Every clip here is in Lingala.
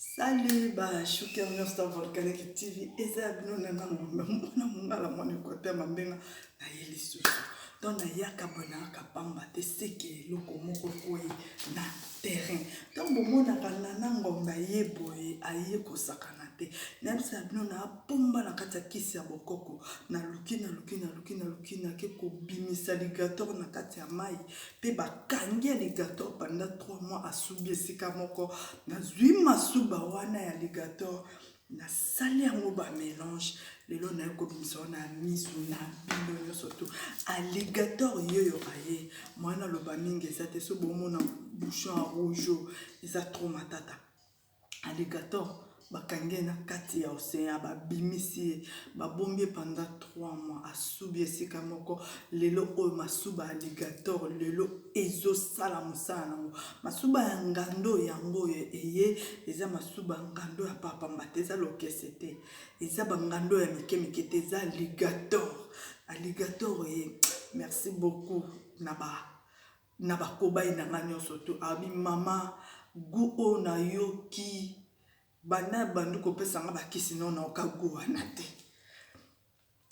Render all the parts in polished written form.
Salut, Shuker Nosta Volcanic TV. Eza bino na mongala mwana kote mambenga na yeli susu. Don na yaka bona kapamba te seke loko moko koyi na terrain. Don bomona kanana ngomba yeboye aye kosakana te. Na bisa bino na pomba na kati ya kisi ya bokoko na luki na ke ko bimisa alligator na kati ya mai pe bakangi alligator pendant 3 mois asubi esika moko na zwi masuba wana ya alligator na sali yango ba mélange lelo na ko bimisa na misu na bino nyonso to alligator yoyo aye mwana loba mingi eza te so bomona bouchon à rouge eza trop matata alligator bakangi na kati ya océan babimisi babombi pendant 3 mois asubi esika moko lelo oyo masuba alligator lelo ezosala mosala nango masuba ya ngando yango eye eza masuba ngando ya papamba te eza lokese te eza bangando ya mike te eza alligator ye merci beaucoup na bakobai na nga nyonso to abi mama gu o na yoki bana bandu kopesa nga bakisi no na okago wana te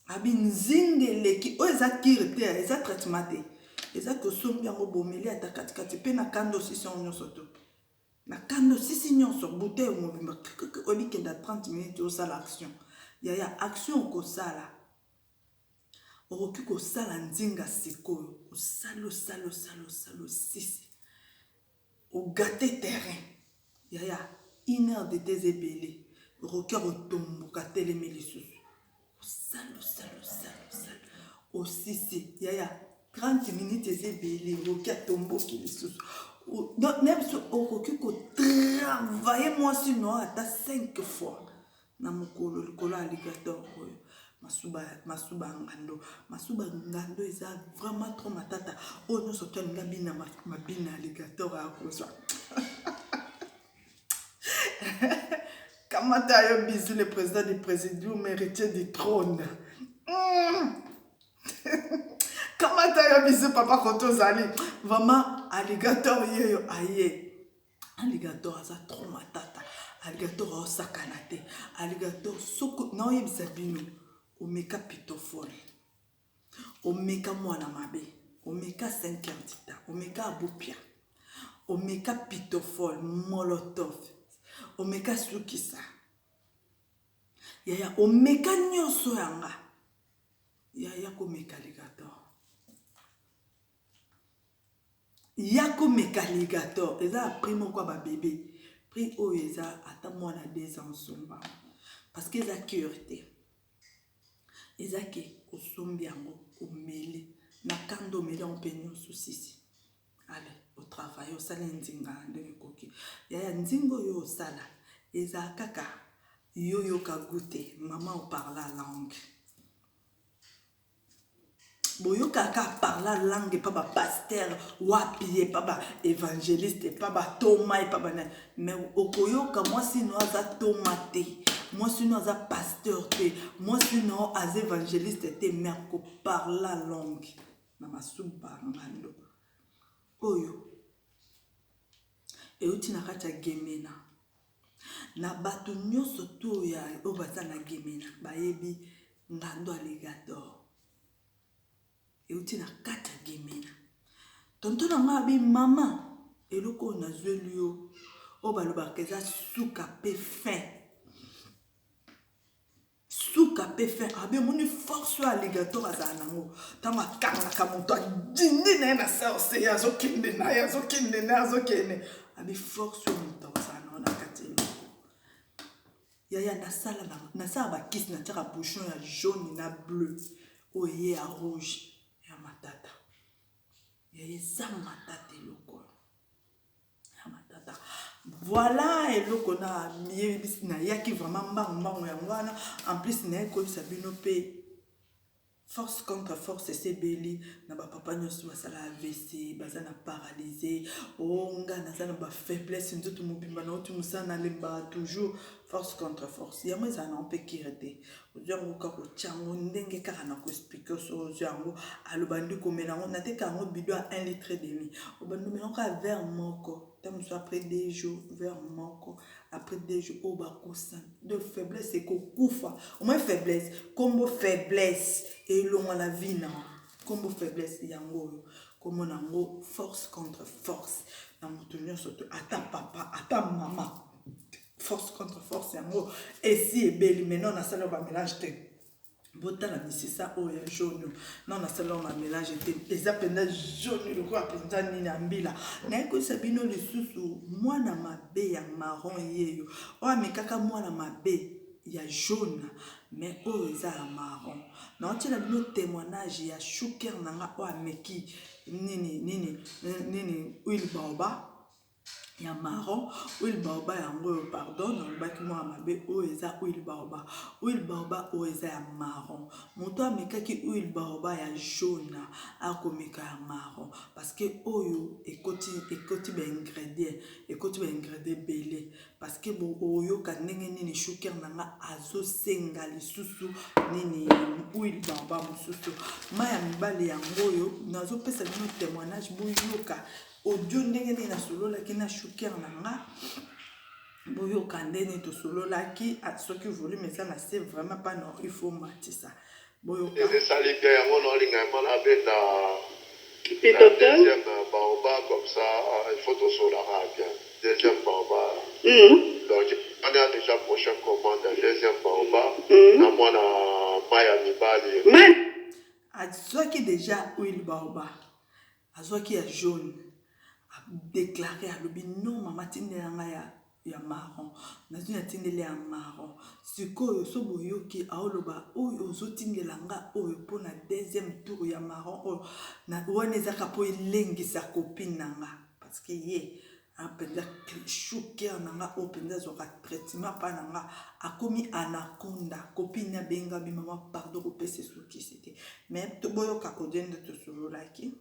abi nzinge leki o eza kire te eza traitement te eza kosombi yango bomeli ata katikati pe na kando sisi nyonso to na kando sisi nyonso bouteille mobimba olikenda 30 minutes osala action ya action okosala okoki kosala nzinga sikoyo osalo sisi ogate terrain ya 1 heure de tes ébélés rocker otomboka telemi lisusu salo osisi ya 30 minutes ezébélé rocker tomboki lisusu donc même si okoki kotravailler mwasi no ata 5 fois na mokolo likolo alligator oyo masuba ngando eza vraiment trop matata oyo nyonso to alinga bina mabina alligator akozwa Kamata yo bisou le président du présidium héritier du trône. Kamata yo bisou papa koto zali. Vraiment alligator yo aye. Alligator aza trop matata. Alligator o sakana te. Alligator soko na oyebisa bino. Omeka pitofol. Omeka mwana mabe. Omeka 5 heures d'ita. Omeka abopia. Omeka pitofol molotov. Omeka sukisa yaya omeka nyonso yanga yaya komeka alligator yako meka alligator eza primo kwa ba bébé prix oyo eza ata mwana 2 ans somba parce que eza curiosité eza ke osombi yango omeli na kando omeli en peignon sous allez au travail au sala nzinga ndenge koki yaya nzingo yo sala eza kaka yo ka goûter maman o parla langue boyo kaka parla langue pa ba pasteur wapi pa ba évangéliste pa ba toma pa ba mais okoyoka moi sino aza tomate moi sino aza pasteur te moi sino aza évangéliste te mais ko parla langue na masuba ngando oyo euti na kati ya gemena na bato nyonso to ya oyo baza na gemena bayebi ngando alligator euti na kati ya gemena tonto na nga abi mama eloko na zweli yo oyo balobaka eza suka pe fin abi moni force ya alligator azala nango ntango akangalaka moto adindi na ye na sarse ye azokende na ye azokende abi force oyo moto azala nango na kati yaya nasala bakisi na tiaka bouchon ya jaune na bleu oyo ye ya rouge ya matata yaya eza matata eloko ya matata voilà eloko na miyebisi na yaki vraiment mbango yango wana en plus na ye koyebisa bino mpe force contre force esebeli na bapapa nyonso basala AVC baza na paralysé onga naza na bafaiblesse nzoto mobimba na oti mosala nalembaka toujours force contre force yango ezala na mpe kire te ozwi yango kaka otya yango ndenge kaka na koexplike so ozwi yango aloba ndi komela yango nateka yango bido ya 1 litre et demi obandi omela yango ya verre moko ta mosu après 2 jours verre moko après 2 jours au bas de faiblesse et koufa au moins faiblesse comme faiblesse et l'on a la vie non comme faiblesse yango comme nango force contre force na motonyo surtout ata papa ata maman force contre force yango et si ebeli maintenant na sala ba mélange te botala misisa oyo jaune non na sala ba mélange te eza penda jaune le quoi penda ni na mbila na ko sabino lisusu mwana mabe ya marron yeyo o amikaka mwana mabe ya jaune mais oyo eza ya marron na otila bino témoignage ya Shuker nanga o ameki nini huile baobab ya marron huile baobab yango pardon nalobaki mwa mabe oyo eza huile baobab oyo eza ya marron moto amekaki huile baobab ya jaune akomeka ya marron parce que oyo ekoti ba ingrédient belé parce que oyoka ndenge nini Shuker nanga azosenga lisusu nini huile baobab mosusu ma ya mibale yango oyo nazopesa bino témoignage boyoka audio ndenge nini nasololaki na Shuker nanga boyoka ndenge tosololaki soki volume eza na se vraiment pas non il faut matisa boyoka ezali bien yango naolingama na benda deuxième baobab comme ça il faut tosolaka bien deuxième baobab donc on a déjà prochaine commande deuxième baobab na mwana maya mibali azwaki déjà huile baobab azwaki ya jaune déclaré à l'obi non mama tindelanga ya marron nazwi na tindele ya marron sikoyo so boyoki aoloba oyo ozotindelanga oyo mpona deuxième tour ya marron oyo na wana ezaka mpo elengisa copine nanga parce que ye apenza Shuker nanga oyo mpenza azwaka traitement mpa nanga akomi anaconda copine abenga bimama pardon kopesa esukisi te mais toboyoka odende tosololaki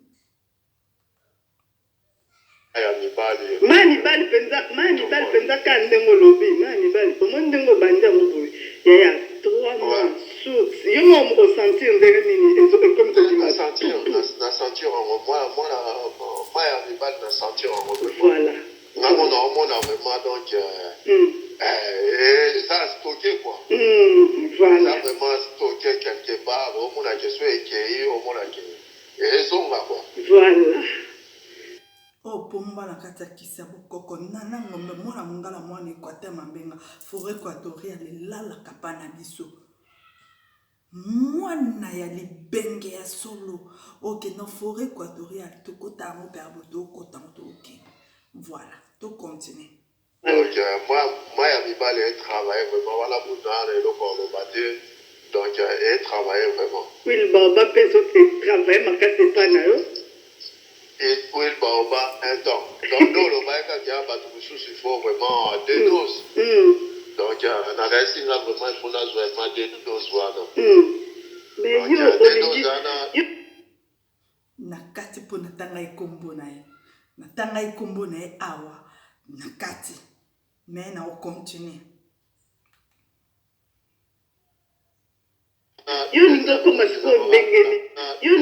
mani bali penza ka ndengo lobi mani bali komo ndengo banja moboy ya 3 mois source yo mo sentir ndenge nini ezo comme ça dit na sentir en moi ya mibali na sentir en voilà on a vraiment donc ça stocké quoi voilà ça vraiment stocké quelque part on a que soit écrit on a que raison là quoi voilà oh pomba na kati ya kisa bokoko nana ngombe mwana mongala mwana Équateur mabenga forêt équatoriale elalaka pa na biso mwana ya libenge ya solo ok na forêt équatoriale tokota yango mpe aboto okota ngo toke voilà to continue donc moi ya mibale travaille vraiment voilà boudana eloko oloba te donc travaille vraiment huile baobab mpe soki travaille makasi epa na yo et huile baobab un temps donc nous le bail quand il y a bateau il faut vraiment 2 doses donc on a réussi là vraiment il faut là vraiment 2 doses voilà mais yo olingi na kati po natanga ikombo na ye natanga ikombo na ye awa na kati mais na o continue yo ninga koma siko mbengeni yo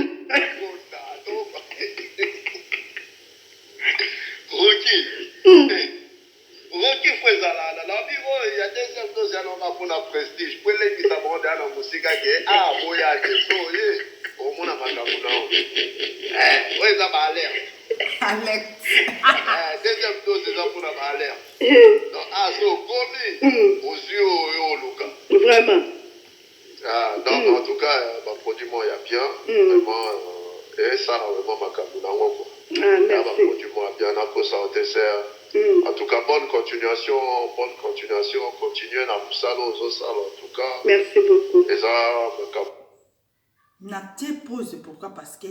Rocky faut la vie il y a des choses pour la prestige pour les qui s'abordent dans la musique que boya que so au monde a pas ouais ça va aller Alex deuxième dose c'est pour la valeur donc so comme aux yeux au Luca vraiment donc en tout cas bah produit moi il y a bien vraiment et ça vraiment ma kabula ngoko merci produit moi bien à cause ça dessert. En tout cas, bonne continuation, continuez dans le salon, en tout cas. Merci beaucoup. Et ça, na te pose pourquoi parce que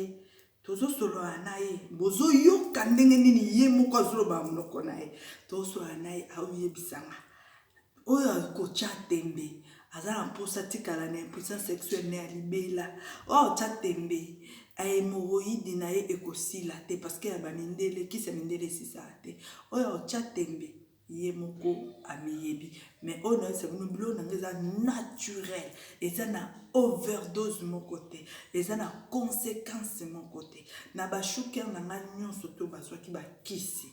tozo solo anaye bozo yoka ndenge nini ye moko azolo ba monoko na ye tozo solo anaye auye bisanga oyo ko cha tembe azala mposa tikala na impuissance sexuelle ne alibela oh cha tembe hémorroïde na ye ekosila te parce que ya bamindele kisa mindele sisa te oyo cha tembe ye moko amiyebi mais oyo na yesa bino bilo na eza naturel eza na overdose moko te eza na conséquence moko te na ba Shuker na nga nyonso to bazwaki bakisi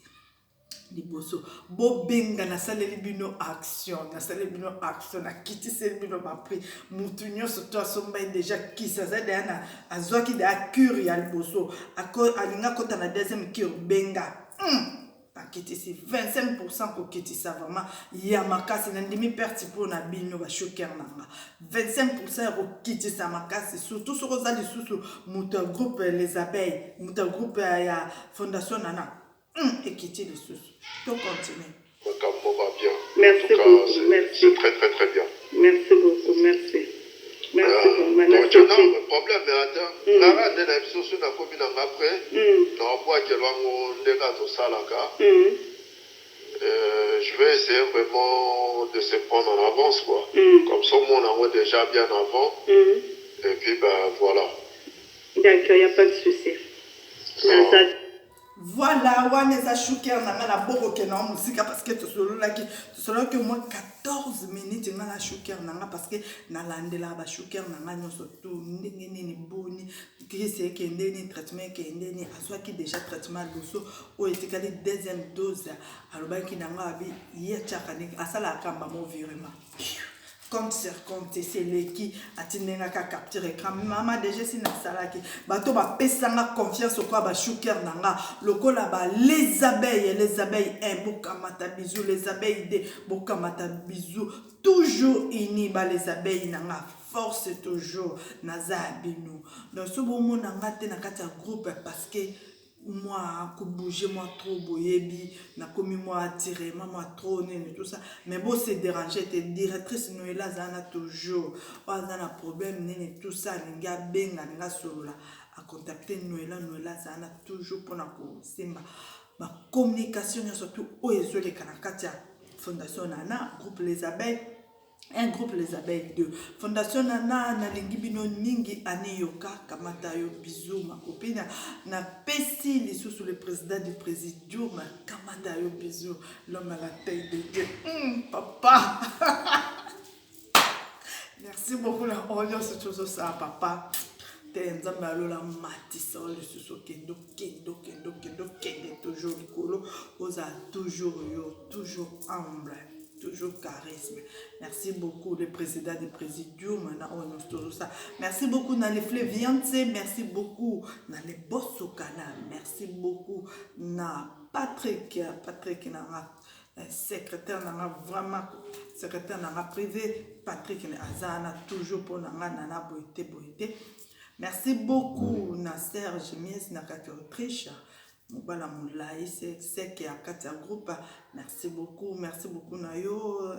liboso bobenga nasaleli bino action nakitisi bino bapri mutu nyonso to asombai deja kisi aza deya na azwaki deya cure ya liboso alinga kota na deuxième cure benga nakitisi 25% kokitisa vraiment ya makasi nandimi perte mpo na bino bashoker nanga 25% ya kokitisa makasi surtout soki oza lisusu mutu ya groupe les abeilles mutu ya groupe ya fondation nana ekiti lisusu to continue. Makambo va bien. Merci En tout cas, beaucoup, merci. c'est très très très bien. Merci beaucoup, merci. Merci beaucoup. Donc, tu as un problème, mais attends. Nara de la biso na komi na après. Na bois que l'on ndeka to salaka. Je vais essayer vraiment de se prendre en avance, quoi. Comme ça, on a déjà bien avant. Et puis, ben voilà. D'accord, il n'y a pas de souci. Voilà, Waneza Shuker na la boroke na musique parce que que moi 14 minutes na la Shuker na parce que na landela ba Shuker na nyonso tout ndenge nini boni kisi ke ndeni traitement ke ndeni aswa ki déjà traitement loso o etikali deuxième dose alobaki na ngabi ye chakani asala kamba mo vraiment comme circonté c'est qui atinenga ka capturer écran mama déjà si na salaki bato ba pesanga confiance quoi ba Shuker nanga lokola ba les abeilles bokamata bisou les abeilles de bokamata bisou toujours ini ba les abeilles nanga force toujours nazabino donc ce bon mon nanga te na kati groupe parce que moi que bouger moi trop boyebi na komi moi attiré moi trop nene tout ça mais bon c'est déranger tes directrice Noëlla zana toujours zana problème nene tout ça ninga benga ninga solola à contacter Noëlla zana toujours pour na ko simba ma communication surtout o ezole kana katia fondation nana groupe les abeilles un groupe les abeilles 2 fondation nana na lingibino ningi aneyoka kamata yo bisou ma copine na pesi lisusu le président du présidium kamata yo bisou l'homme à la taille de Dieu papa merci beaucoup la audience chose ça papa Tenzambe alola matissa lisusu kendo toujours likolo oza toujours yo toujours humble toujours charisme. Merci beaucoup le président du présidium merci beaucoup dans les Fléviantes, merci beaucoup dans les Bossokana, merci beaucoup na Patrick na secrétaire na vraiment secrétaire na privé Patrick Azana toujours pour na boité. Merci beaucoup na Serge Mies na Autriche. Mobala Moulaï, c'est qui a 4 groupes. Merci beaucoup Nayo,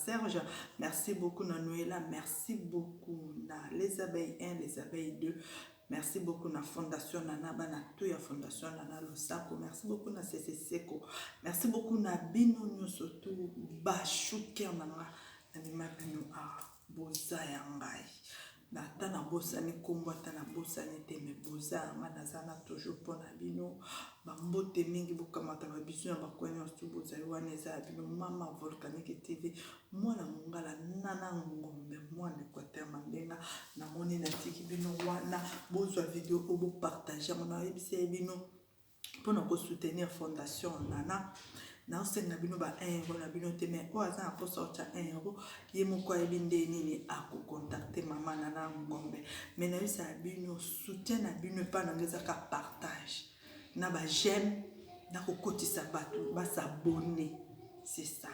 Serge. Merci beaucoup na Noëlla. Merci beaucoup na les abeilles 1, les abeilles 2. Merci beaucoup na Fondation Nana Banatuya Fondation Nana Losako. Merci beaucoup na CCCko. Merci beaucoup na Bino surtout Bashuker Nana Nanima Bino Boza Yangai. Tana bosani kombo tana bosani te me boza manazana toujours pour na bino bambote mingi bokamata ba bisu ya bakwani ostu boza waneza bino mama Volcanique TV mwana mongala nana ngombe mwana Équateur Mandenga na moni na tiki bino wana bozwa vidéo po bo partager mona yebise bino pour nous soutenir fondation nana na senga bino ba 1 euro na bino te mais o aza po sortir 1 euro ye moko ebinde nini ako contacter mama nana ngombe mais na bisa bino soutien na bino pa na ngeza ka partage na ba j'aime na ko kotisa bato ba s'abonner c'est ça.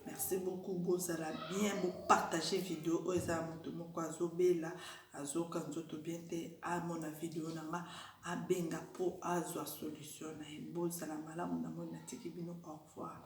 Merci beaucoup bozala bien bo partager vidéo oza moto moko azobela azoka nzoto bien te a mona vidéo nanga abenga po azwa solution na bozala malamu na mona tiki bino au revoir.